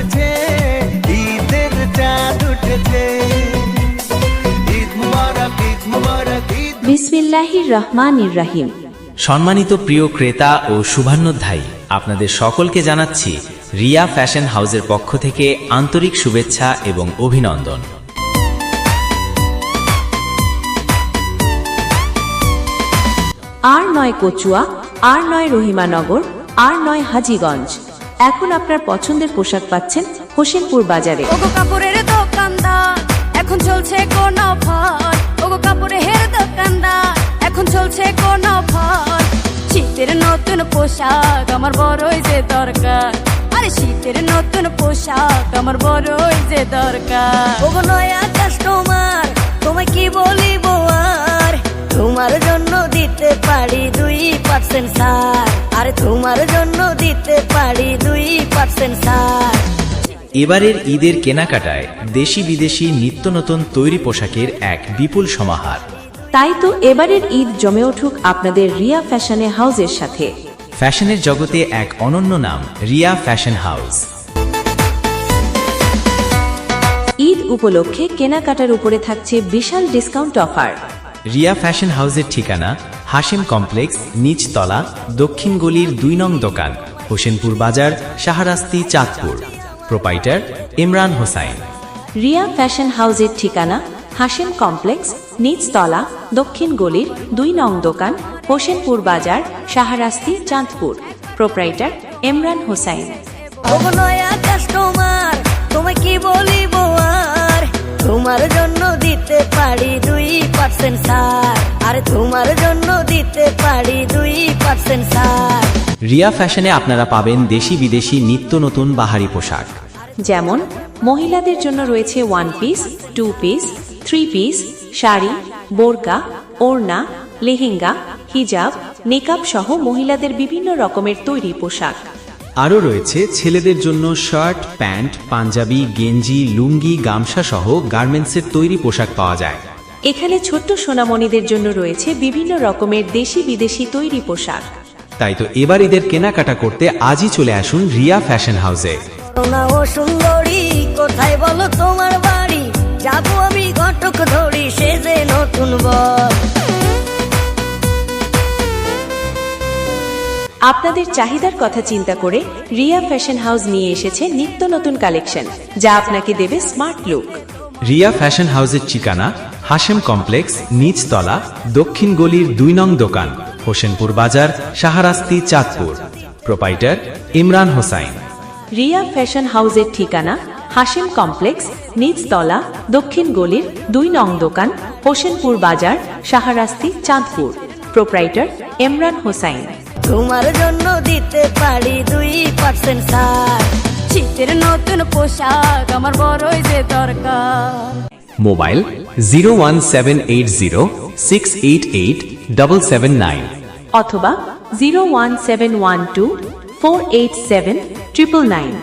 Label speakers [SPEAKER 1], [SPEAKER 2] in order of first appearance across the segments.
[SPEAKER 1] উঠেছে, ঈদের চাঁদ উঠেছে। ঈদ মুবারক, ঈদ মুবারক, ঈদ।
[SPEAKER 2] বিসমিল্লাহির রহমানির রহিম।
[SPEAKER 3] সম্মানিত প্রিয় ক্রেতা ও শুভান্নধ্যায়ী, আপনাদের সকলকে জানাচ্ছি রিয়া ফ্যাশন হাউসের পক্ষ থেকে আন্তরিক শুভেচ্ছা এবং অভিনন্দন।
[SPEAKER 2] আর নয় কচুয়া, আর নয় রহিমানগর, আর নয় হাজীগঞ্জ। এখন আপনার পছন্দের পোশাক পাচ্ছেন হোসেনপুর বাজারে।
[SPEAKER 4] ওগো কাপড়ের দোকানদার, এখন চলছে কোন অফার? ওগো কাপড়ের দোকানদার, এখন চলছে কোন অফার? শীতের নতুন পোশাক আমার বড়ই যে দরকার, আরে শীতের নতুন পোশাক আমার বড়ই যে দরকার। ওগো নয়া কাস্টমার, তোমায় কি বলিব আর, তোমার জন্য দিতে পারি 2% ছাড়, আরে তোমার জন্য দিতে পারি 2% ছাড়।
[SPEAKER 3] এবারের ঈদের কেনাকাটায় দেশি বিদেশি নিত্য নতুন তৈরি পোশাকের এক বিপুল সমাহার।
[SPEAKER 2] তাই তো এবারের ঈদ জমে উঠুক আপনাদের রিয়া ফ্যাশন হাউসের সাথে।
[SPEAKER 3] ফ্যাশনের জগতে এক অনন্য নাম রিয়া ফ্যাশন হাউস।
[SPEAKER 2] ঈদ উপলক্ষে কেনাকাটার উপরে থাকছে বিশাল ডিসকাউন্ট অফার।
[SPEAKER 3] রিয়া ফ্যাশন হাউসের ঠিকানা হাশেম কমপ্লেক্স, নিচতলা, দক্ষিণ গলির 2 নং দোকান, হোসেনপুর বাজার, শাহরাস্তি, চাঁদপুর। প্রোপাইটার ইমরান হোসাইন।
[SPEAKER 2] রিয়া ফ্যাশন হাউসের ঠিকানা হাশেম কমপ্লেক্স, নিচতলা, দক্ষিণ গলির 2 নং দোকান, হোসেনপুর বাজার, শাহরাস্তি, চাঁদপুর। প্রোপাইটার ইমরান হোসাইন।
[SPEAKER 4] ওগো নয়া কাস্টমার, তোমায় কি বলিব আর, তোমার জন্য দিতে পারি 2% ছাড়, আরে তোমার জন্য দিতে পারি 2% ছাড়।
[SPEAKER 3] রিয়া ফ্যাশনে আপনারা পাবেন দেশি বিদেশি নিত্য নতুন বাহারি পোশাক,
[SPEAKER 2] যেমন মহিলাদের জন্য রয়েছে 1 পিস, 2 পিস, 3 পিস, শাড়ি, বোরকা, ওড়না, লেহেঙ্গা, হিজাব, নেকাব সহ মহিলাদের বিভিন্ন রকমের তৈরি পোশাক।
[SPEAKER 3] আরও রয়েছে ছেলেদের জন্য শার্ট, প্যান্ট, পাঞ্জাবি, গেঞ্জি, লুঙ্গি, গামছা সহ গার্মেন্টসের তৈরি পোশাক পাওয়া যায়।
[SPEAKER 2] এখানে ছোট্ট সোনামণিদের জন্য রয়েছে বিভিন্ন রকমের দেশি বিদেশি তৈরি পোশাক।
[SPEAKER 3] তাই তো এবার ঈদের কেনাকাটা করতে আজই চলে আসুন রিয়া ফ্যাশন হাউসে।
[SPEAKER 4] সোনা ও সুন্দরী, কোথায় বলো তোমার বাড়ি, যাবো আমি ঘটক ধরি সেজে নতুন বর।
[SPEAKER 2] আপনাদের চাহিদার কথা চিন্তা করে রিয়া ফ্যাশন হাউস নিয়ে এসেছে নিত্য নতুন কালেকশন, যা আপনাকে দেবে স্মার্ট লুক।
[SPEAKER 3] রিয়া ফ্যাশন হাউসের ঠিকানা হাশেম কমপ্লেক্স, নিচতলা, দক্ষিণ গলির 2 নং দোকান, হোসেনপুর বাজার, শাহরাস্তি, চাঁদপুর। প্রোপাইটার ইমরান হোসাইন।
[SPEAKER 2] রিয়া ফ্যাশন হাউসের ঠিকানা হাশেম কমপ্লেক্স, নিচতলা, দক্ষিণ গলির 2 নং দোকান, হোসেনপুর বাজার, শাহরাস্তি, চাঁদপুর। প্রোপাইটার ইমরান হোসাইন।
[SPEAKER 4] তোমার জন্য দিতে পারি 2% ছাড়, শীতের নতুন পোশাক আমার বড়ই যে দরকার।
[SPEAKER 3] মোবাইল 01780688779
[SPEAKER 2] অথবা 01712487999।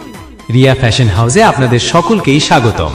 [SPEAKER 3] রিয়া ফ্যাশন হাউসে আপনাদের সকলকেই স্বাগতম।